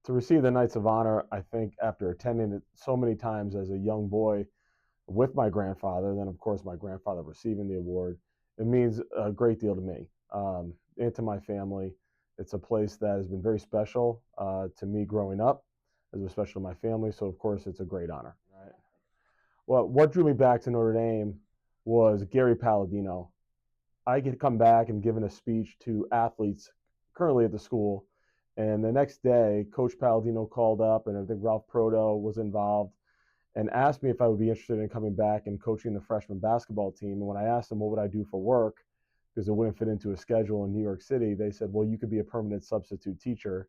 To receive the Knights of Honor, I think after attending it so many times as a young boy with my grandfather, then of course my grandfather receiving the award, it means a great deal to me and to my family. It's a place that has been very special to me growing up, as special to my family. So of course it's a great honor. Right. Well, what drew me back to Notre Dame was Gary Palladino. I get come back and given a speech to athletes currently at the school. And the next day, Coach Palladino called up, and I think Ralph Proto was involved, and asked me if I would be interested in coming back and coaching the freshman basketball team. And when I asked them what would I do for work, because it wouldn't fit into a schedule in New York City, they said, well, you could be a permanent substitute teacher.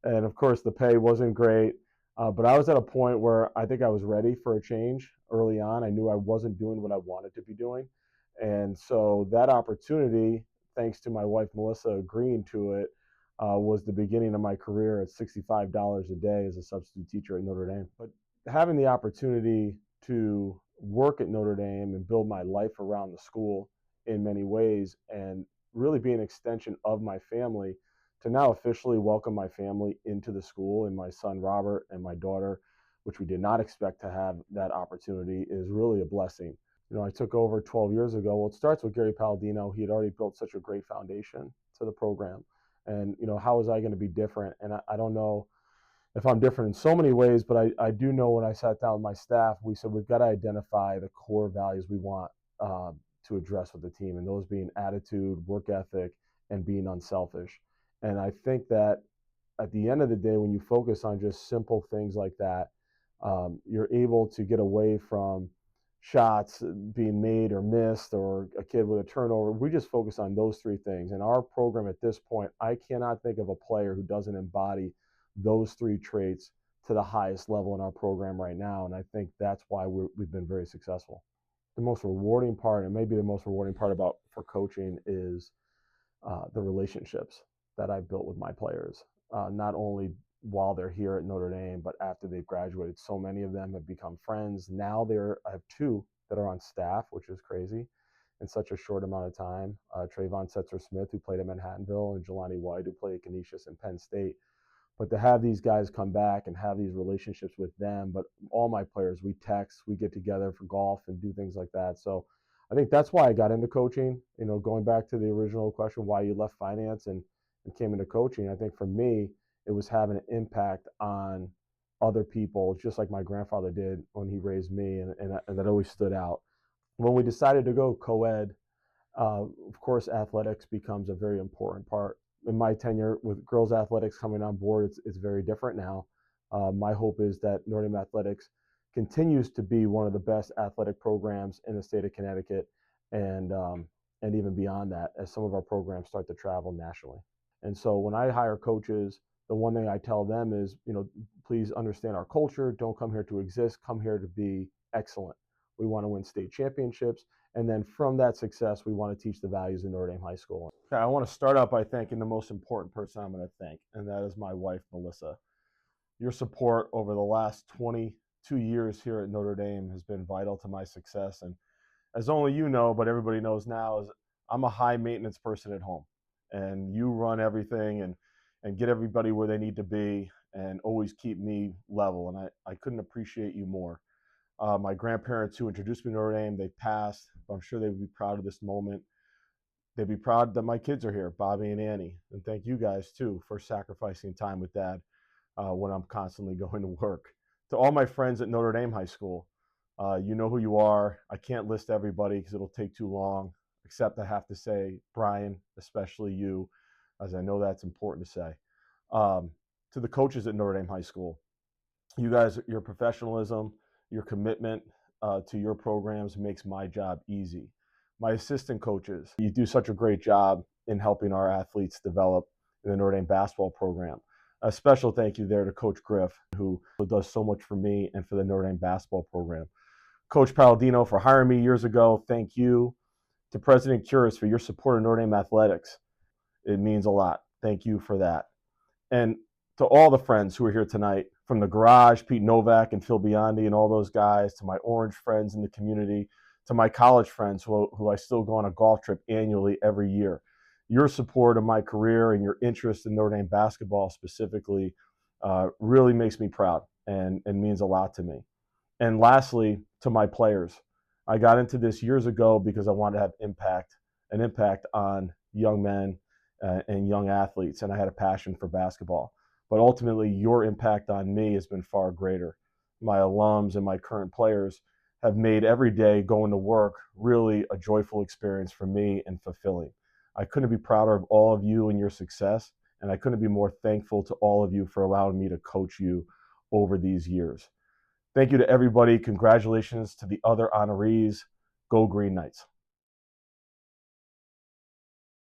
And of course, the pay wasn't great. But I was at a point where I think I was ready for a change early on. I knew I wasn't doing what I wanted to be doing. And so that opportunity, thanks to my wife, Melissa, agreeing to it, was the beginning of my career at $65 a day as a substitute teacher at Notre Dame. But having the opportunity to work at Notre Dame and build my life around the school in many ways and really be an extension of my family to now officially welcome my family into the school and my son Robert and my daughter, which we did not expect to have that opportunity, is really a blessing. I took over 12 years ago. Well, it starts with Gary Palladino. He had already built such a great foundation to the program. And, how was I going to be different? And I don't know if I'm different in so many ways, but I do know when I sat down with my staff, we said we've got to identify the core values we want to address with the team, and those being attitude, work ethic, and being unselfish. And I think that at the end of the day, when you focus on just simple things like that, you're able to get away from shots being made or missed or a kid with a turnover. We just focus on those three things. In our program at this point, I cannot think of a player who doesn't embody those three traits to the highest level in our program right now. And I think that's why we've been very successful. The most rewarding part, and maybe the most rewarding part about for coaching, is the relationships that I've built with my players. Not only while they're here at Notre Dame, but after they've graduated, so many of them have become friends. Now I have two that are on staff, which is crazy in such a short amount of time. Trayvon Setzer-Smith, who played at Manhattanville, and Jelani White, who played at Canisius and Penn State. But to have these guys come back and have these relationships with them, but all my players, we text, we get together for golf and do things like that. So I think that's why I got into coaching. Going back to the original question, why you left finance and came into coaching, I think for me, it was having an impact on other people, just like my grandfather did when he raised me, and that always stood out. When we decided to go co-ed, of course, athletics becomes a very important part. In my tenure with girls athletics coming on board, it's very different now. My hope is that Notre Dame athletics continues to be one of the best athletic programs in the state of Connecticut, and even beyond that, as some of our programs start to travel nationally. And so when I hire coaches, the one thing I tell them is, please understand our culture. Don't come here to exist. Come here to be excellent. We want to win state championships. And then from that success, we want to teach the values in Notre Dame High School. Okay, I want to start out by thanking the most important person I'm going to thank, and that is my wife, Melissa. Your support over the last 22 years here at Notre Dame has been vital to my success. And as only you know, but everybody knows now, is I'm a high maintenance person at home. And you run everything and get everybody where they need to be and always keep me level. And I couldn't appreciate you more. My grandparents who introduced me to Notre Dame, they passed. I'm sure they would be proud of this moment. They'd be proud that my kids are here, Bobby and Annie. And thank you guys, too, for sacrificing time with Dad when I'm constantly going to work. To all my friends at Notre Dame High School, you know who you are. I can't list everybody because it'll take too long, except I have to say, Brian, especially you, as I know that's important to say. To the coaches at Notre Dame High School, you guys, your professionalism, your commitment to your programs makes my job easy. My assistant coaches, you do such a great job in helping our athletes develop in the Notre Dame basketball program. A special thank you there to Coach Griff, who does so much for me and for the Notre Dame basketball program. Coach Palladino for hiring me years ago, thank you. To President Curis for your support of Notre Dame athletics. It means a lot. Thank you for that. And to all the friends who are here tonight, from the garage, Pete Novak and Phil Biondi and all those guys, to my Orange friends in the community, to my college friends who I still go on a golf trip annually every year. Your support of my career and your interest in Notre Dame basketball specifically really makes me proud and means a lot to me. And lastly, to my players, I got into this years ago because I wanted to have an impact on young men and young athletes, and I had a passion for basketball. But ultimately, your impact on me has been far greater. My alums and my current players have made every day going to work really a joyful experience for me and fulfilling. I couldn't be prouder of all of you and your success, and I couldn't be more thankful to all of you for allowing me to coach you over these years. Thank you to everybody. Congratulations to the other honorees. Go Green Knights.